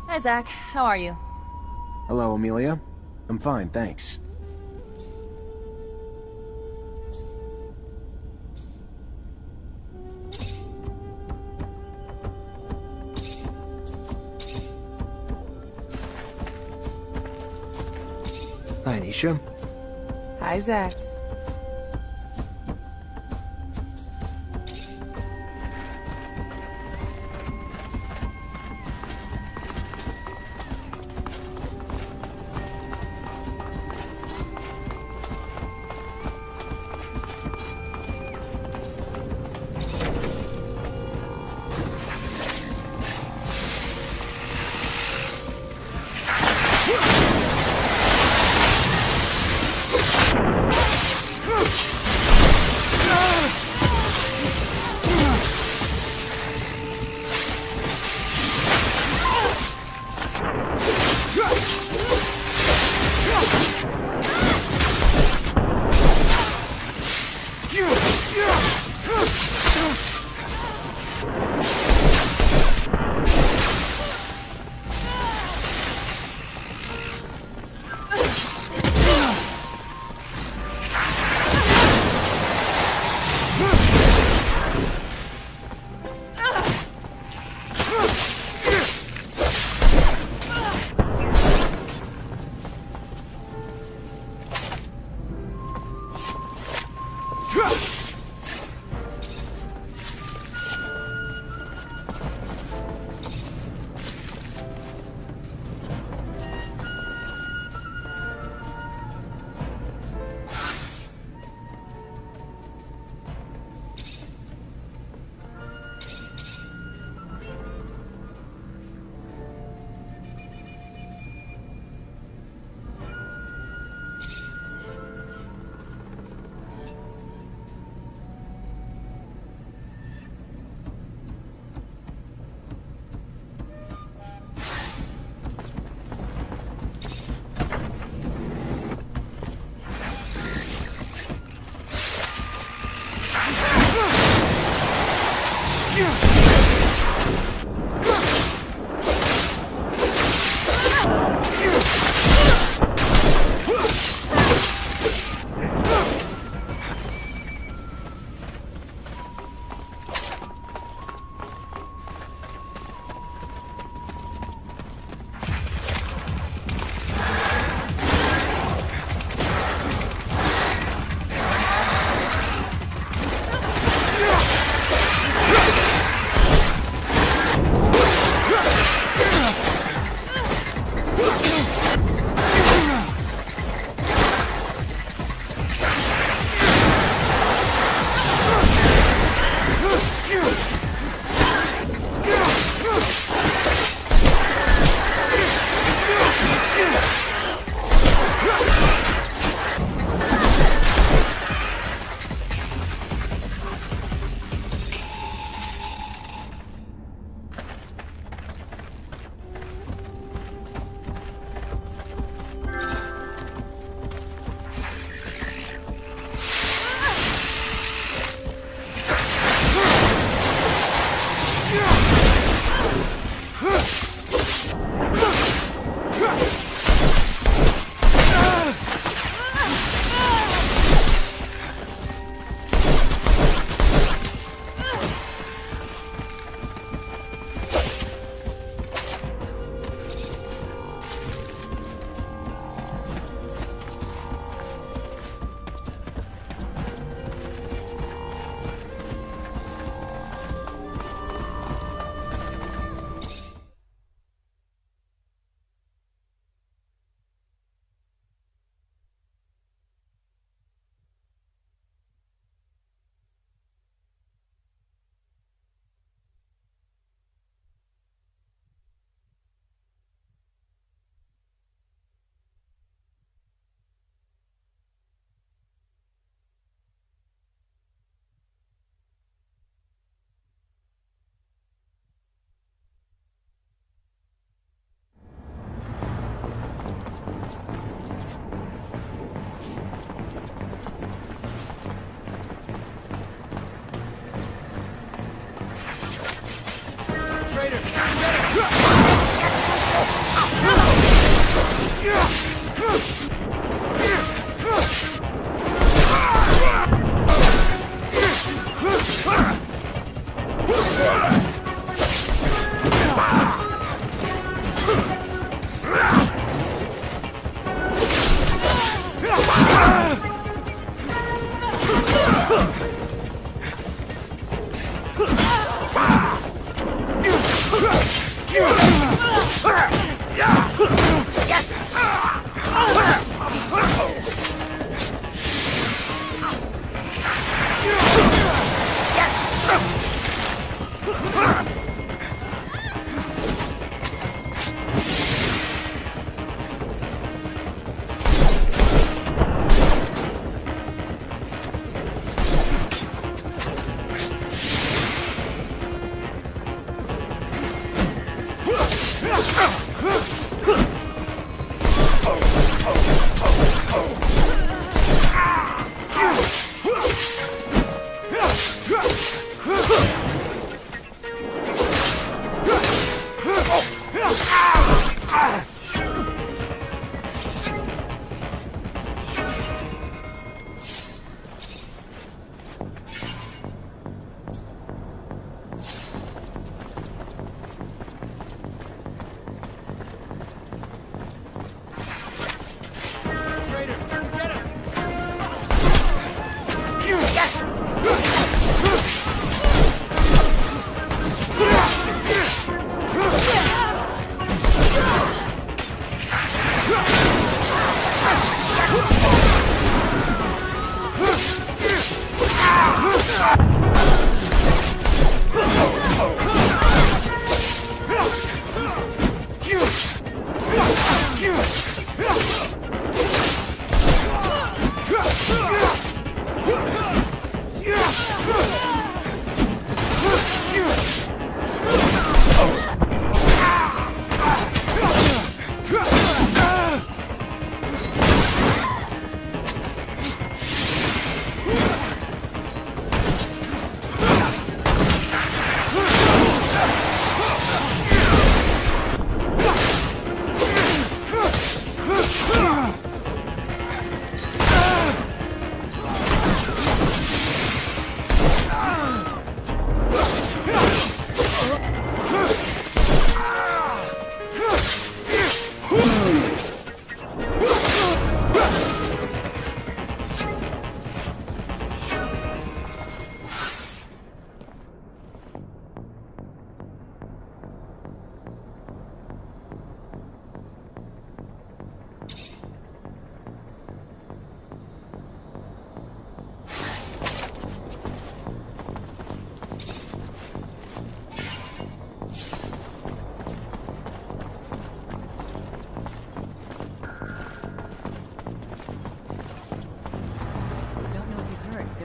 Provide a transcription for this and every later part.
Hi, Zach. How are you? Hello, Amelia. I'm fine, thanks. Hi, Nisha. Hi, Zach.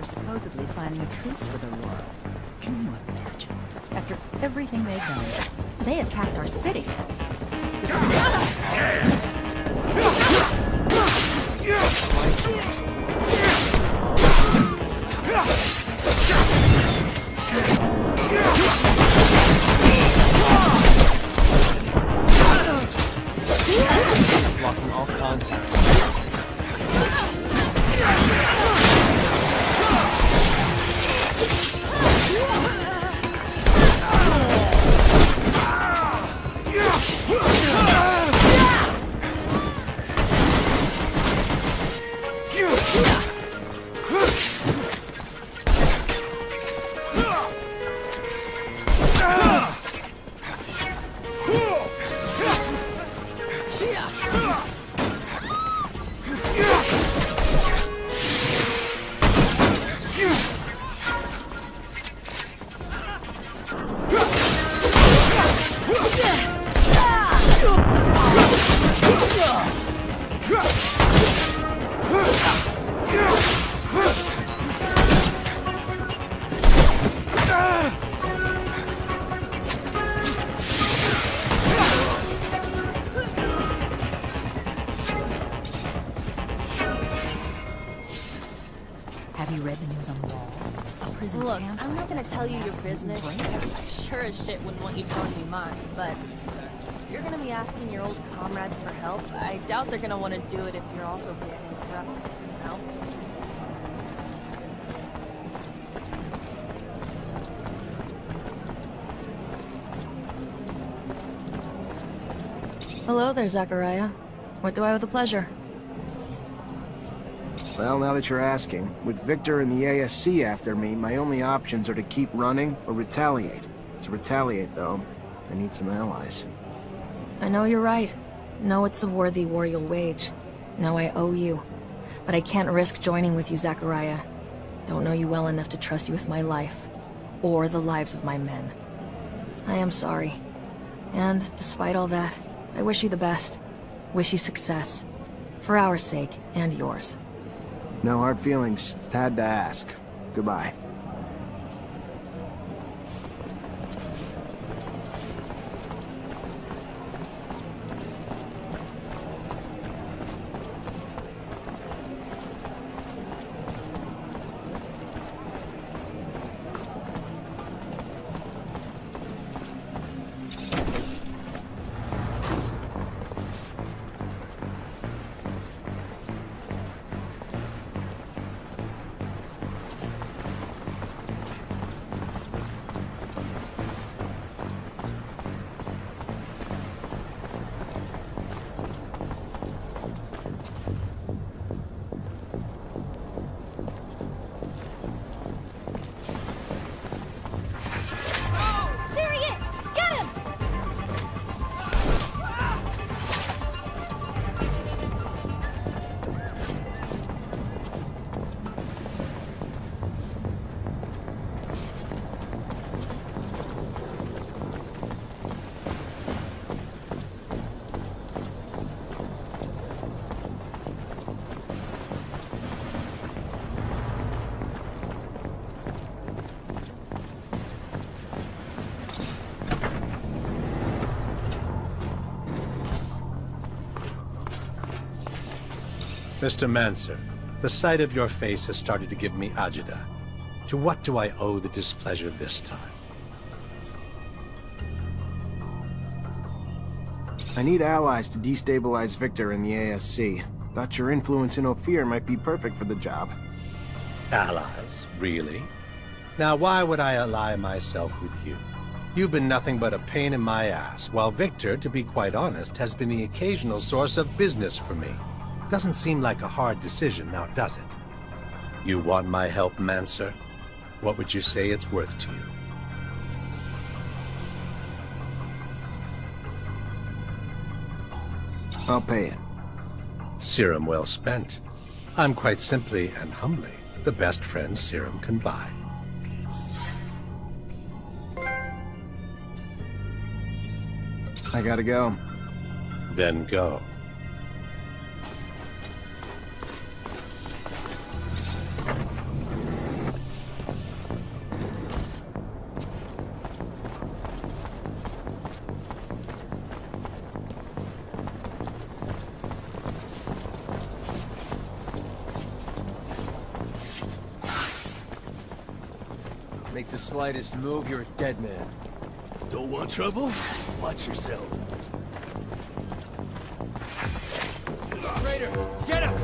Supposedly signing a truce with Aurora. Can you imagine? After everything they've done, they attacked our city. Blocking all contact. Have you read the news on the walls? A prison Look, camp? I'm not gonna tell you your Mass business. brainwash. I sure as shit wouldn't want you telling me mine, but you're gonna be asking your old comrades for help, I doubt they're gonna want to do it if you're also planning ruckus, you know? Hello there, Zachariah. What do I owe the pleasure? Well, now that you're asking, with Victor and the ASC after me, my only options are to keep running or retaliate. To retaliate, though, I need some allies. I know you're right. Know it's a worthy war you'll wage. Know I owe you. But I can't risk joining with you, Zachariah. Don't know you well enough to trust you with my life. Or the lives of my men. I am sorry. And, despite all that, I wish you the best. Wish you success. For our sake, and yours. No hard feelings. Had to ask. Goodbye. There he is! Got him! Mr. Mancer, the sight of your face has started to give me agita. To what do I owe the displeasure this time? I need allies to destabilize Victor and the ASC. Thought your influence in Ophir might be perfect for the job. Allies? Really? Now why would I ally myself with you? You've been nothing but a pain in my ass, while Victor, to be quite honest, has been the occasional source of business for me. Doesn't seem like a hard decision, now does it? You want my help, Mancer? What would you say it's worth to you? I'll pay it. Serum well spent. I'm quite simply and humbly the best friend Serum can buy. I gotta go. Then go. Make the slightest move, you're a dead man. Don't want trouble? Watch yourself. Raider, get him!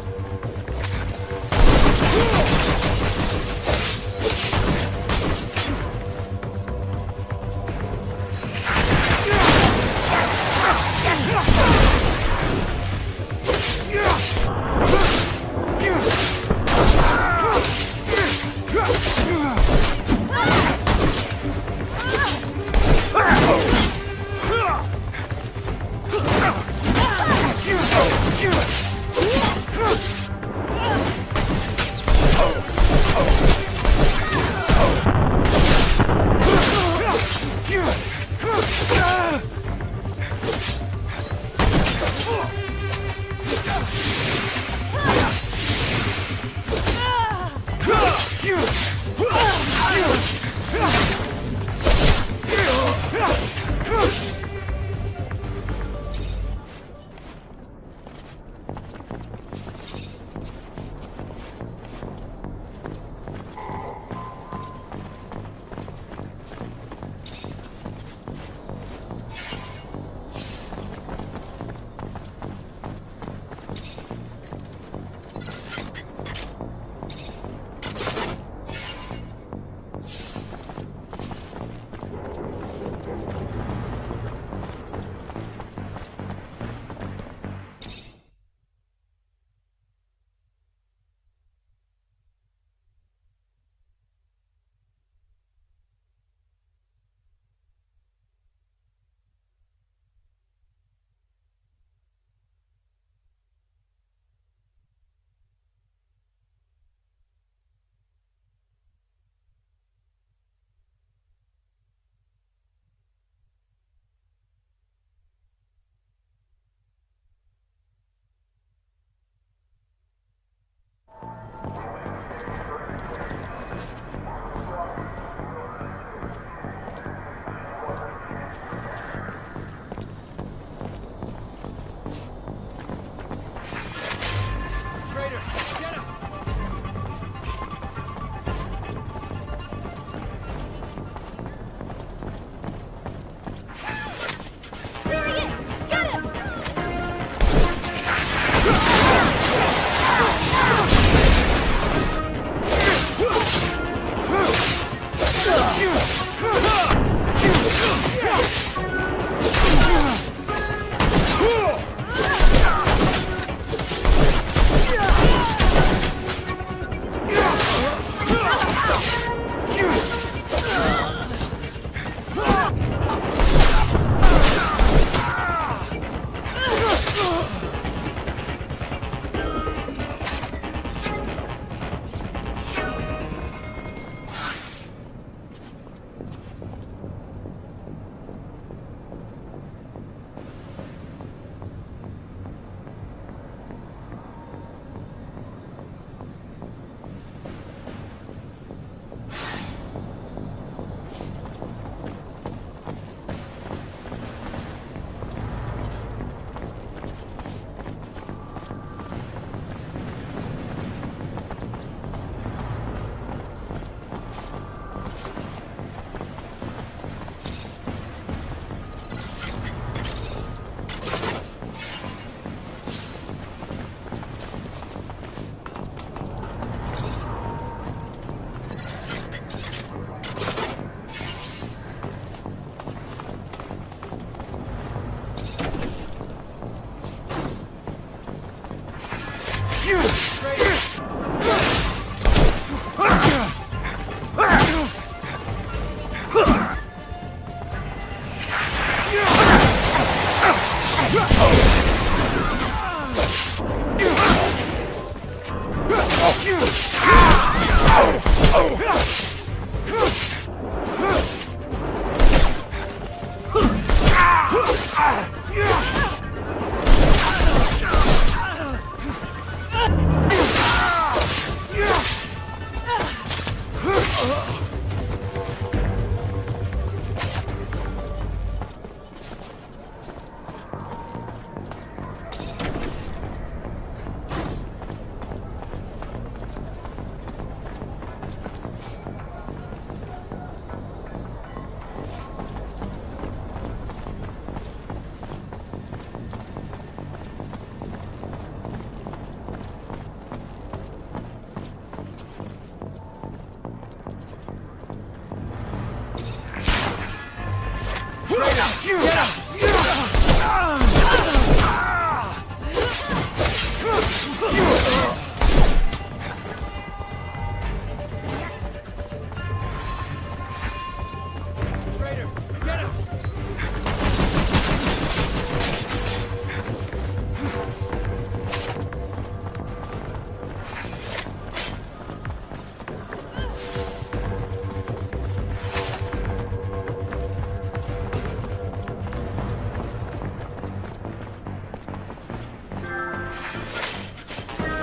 Traitor, get him!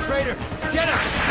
Traitor, get him!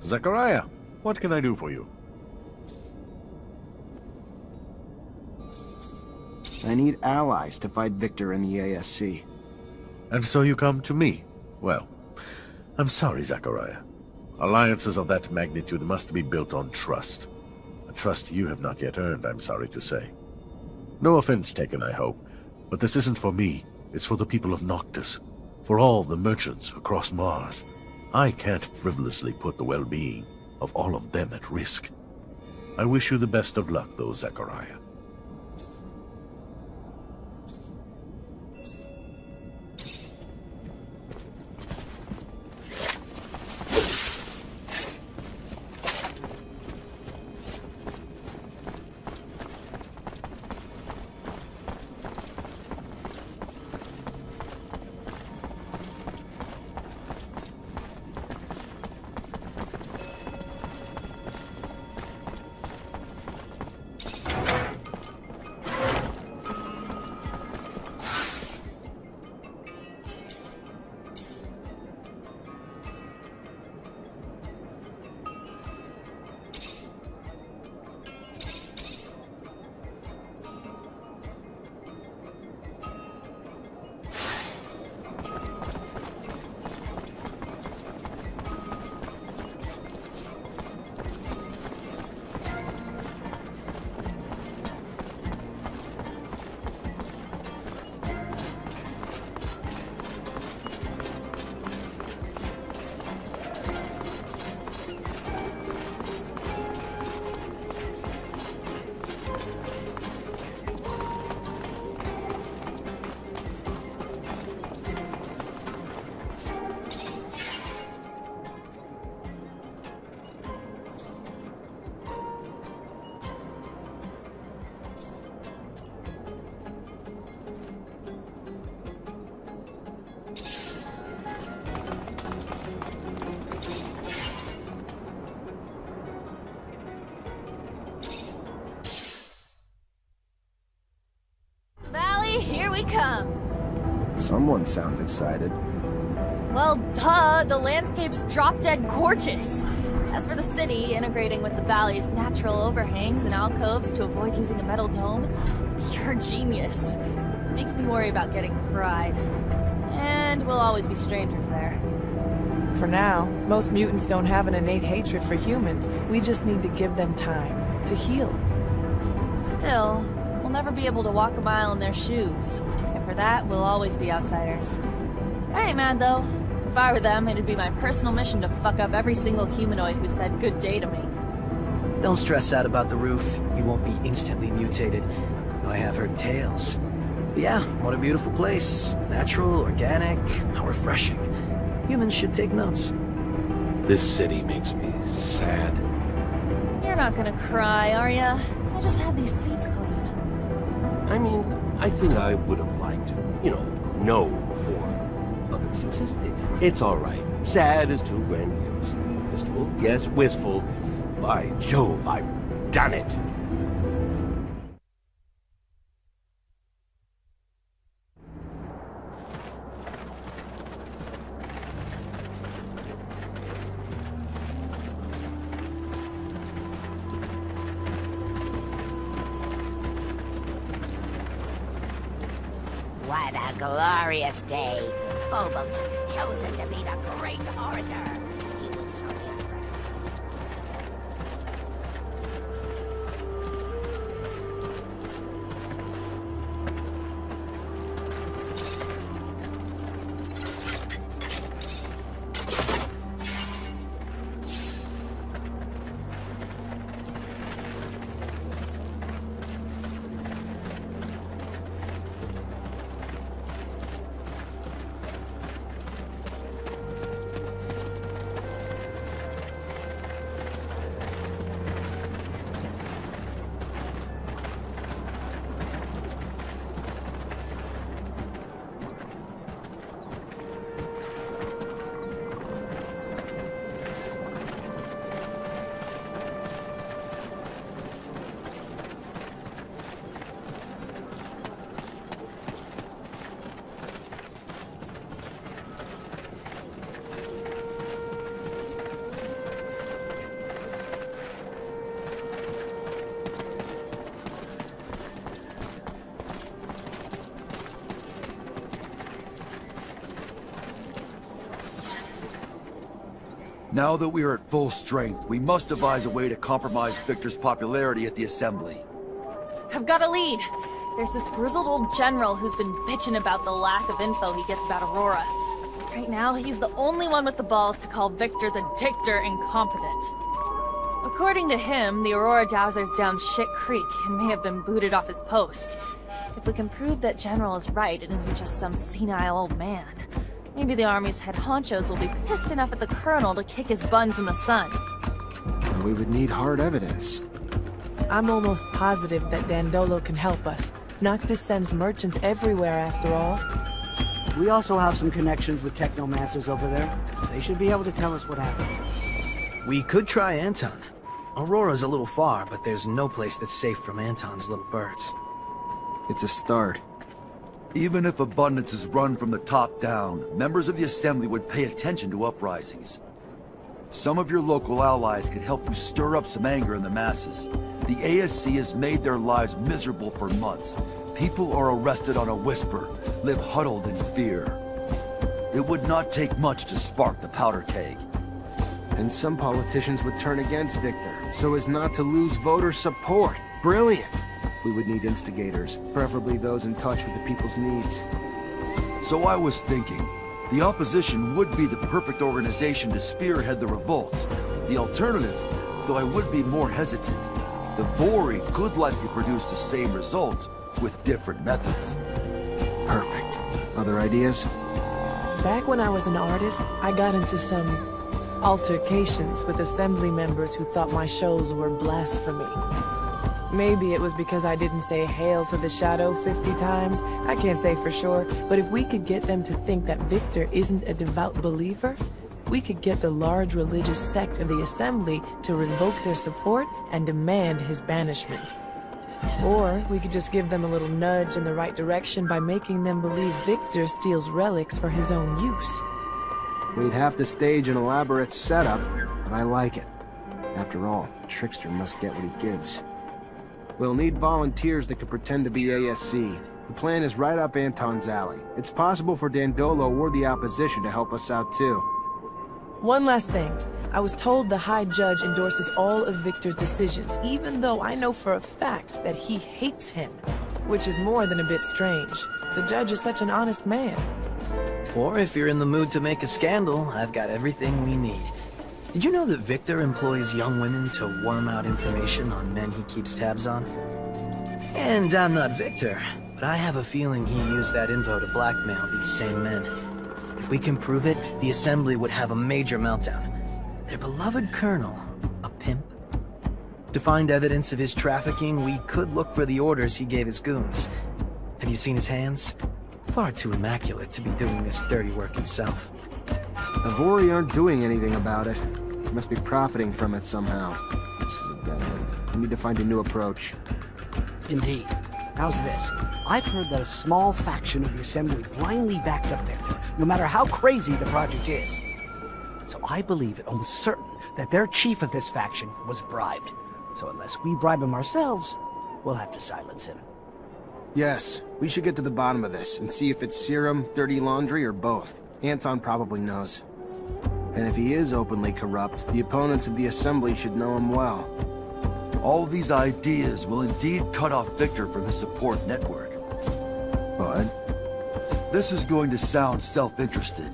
Zachariah, what can I do for you? I need allies to fight Victor and the ASC. And so you come to me? Well, I'm sorry, Zachariah. Alliances of that magnitude must be built on trust. A trust you have not yet earned, I'm sorry to say. No offense taken, I hope, but this isn't for me. It's for the people of Noctis. For all the merchants across Mars. I can't frivolously put the well-being of all of them at risk. I wish you the best of luck, though, Zachariah. Here we come. Someone sounds excited. Well, duh, the landscape's drop-dead gorgeous. As for the city, integrating with the valley's natural overhangs and alcoves to avoid using a metal dome, you're a genius. Makes me worry about getting fried. And we'll always be strangers there. For now, most mutants don't have an innate hatred for humans. We just need to give them time to heal. Still, we'll never be able to walk a mile in their shoes. And for that, we'll always be outsiders. I ain't mad, though. If I were them, it'd be my personal mission to fuck up every single humanoid who said good day to me. Don't stress out about the roof. You won't be instantly mutated. I have heard tales. But yeah, what a beautiful place. Natural, organic, how refreshing. Humans should take notes. This city makes me sad. You're not gonna cry, are ya? I just had these seats cleaned. I mean, I think I would have liked to, know before. But it's all right. Sad is too grandiose. Wistful? Yes, wistful. By Jove, I've done it. What a glorious day! Phobos, chosen to be the great orator. He will show his Now that we are at full strength, we must devise a way to compromise Victor's popularity at the Assembly. I've got a lead. There's this grizzled old general who's been bitching about the lack of info he gets about Aurora. Right now, he's the only one with the balls to call Victor the Dictator incompetent. According to him, the Aurora Dowser's down shit creek and may have been booted off his post. If we can prove that General is right and isn't just some senile old man, maybe the Army's head honchos will be pissed enough at the Colonel to kick his buns in the sun. And we would need hard evidence. I'm almost positive that Dandolo can help us. Noctis sends merchants everywhere, after all. We also have some connections with Technomancers over there. They should be able to tell us what happened. We could try Anton. Aurora's a little far, but there's no place that's safe from Anton's little birds. It's a start. Even if abundance is run from the top down, members of the Assembly would pay attention to uprisings. Some of your local allies could help you stir up some anger in the masses. The ASC has made their lives miserable for months. People are arrested on a whisper, live huddled in fear. It would not take much to spark the powder keg. And some politicians would turn against Victor, so as not to lose voter support. Brilliant! We would need instigators, preferably those in touch with the people's needs. So I was thinking, the opposition would be the perfect organization to spearhead the revolts. The alternative, though I would be more hesitant, the Vori could likely produce the same results with different methods. Perfect. Other ideas? Back when I was an artist, I got into some altercations with Assembly members who thought my shows were blasphemy. Maybe it was because I didn't say "Hail to the Shadow" 50 times. I can't say for sure, but if we could get them to think that Victor isn't a devout believer, we could get the large religious sect of the Assembly to revoke their support and demand his banishment. Or we could just give them a little nudge in the right direction by making them believe Victor steals relics for his own use. We'd have to stage an elaborate setup, but I like it. After all, a trickster must get what he gives. We'll need volunteers that can pretend to be ASC. The plan is right up Anton's alley. It's possible for Dandolo or the opposition to help us out too. One last thing. I was told the High Judge endorses all of Victor's decisions, even though I know for a fact that he hates him, which is more than a bit strange. The judge is such an honest man. Or if you're in the mood to make a scandal, I've got everything we need. Did you know that Victor employs young women to worm out information on men he keeps tabs on? And I'm not Victor, but I have a feeling he used that info to blackmail these same men. If we can prove it, the Assembly would have a major meltdown. Their beloved colonel, a pimp? To find evidence of his trafficking, we could look for the orders he gave his goons. Have you seen his hands? Far too immaculate to be doing this dirty work himself. The Vori aren't doing anything about it. They must be profiting from it somehow. This is a dead end. We need to find a new approach. Indeed. How's this? I've heard that a small faction of the Assembly blindly backs up Victor, no matter how crazy the project is. So I believe it almost certain that their chief of this faction was bribed. So unless we bribe him ourselves, we'll have to silence him. Yes, we should get to the bottom of this and see if it's serum, dirty laundry, or both. Anton probably knows. And if he is openly corrupt, the opponents of the Assembly should know him well. All these ideas will indeed cut off Victor from his support network. But this is going to sound self-interested,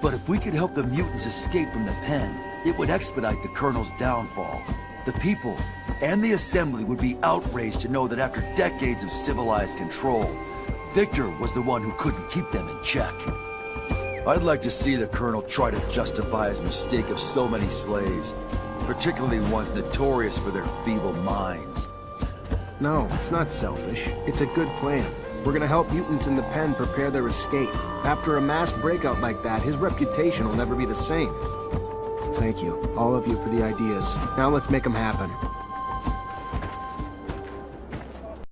but if we could help the mutants escape from the pen, it would expedite the Colonel's downfall. The people and the Assembly would be outraged to know that after decades of civilized control, Victor was the one who couldn't keep them in check. I'd like to see the Colonel try to justify his mistake of so many slaves, particularly ones notorious for their feeble minds. no, it's not selfish. It's a good plan. We're gonna help mutants in the pen prepare their escape. After a mass breakout like that, his reputation will never be the same. Thank you, all of you, for the ideas. Now let's make them happen.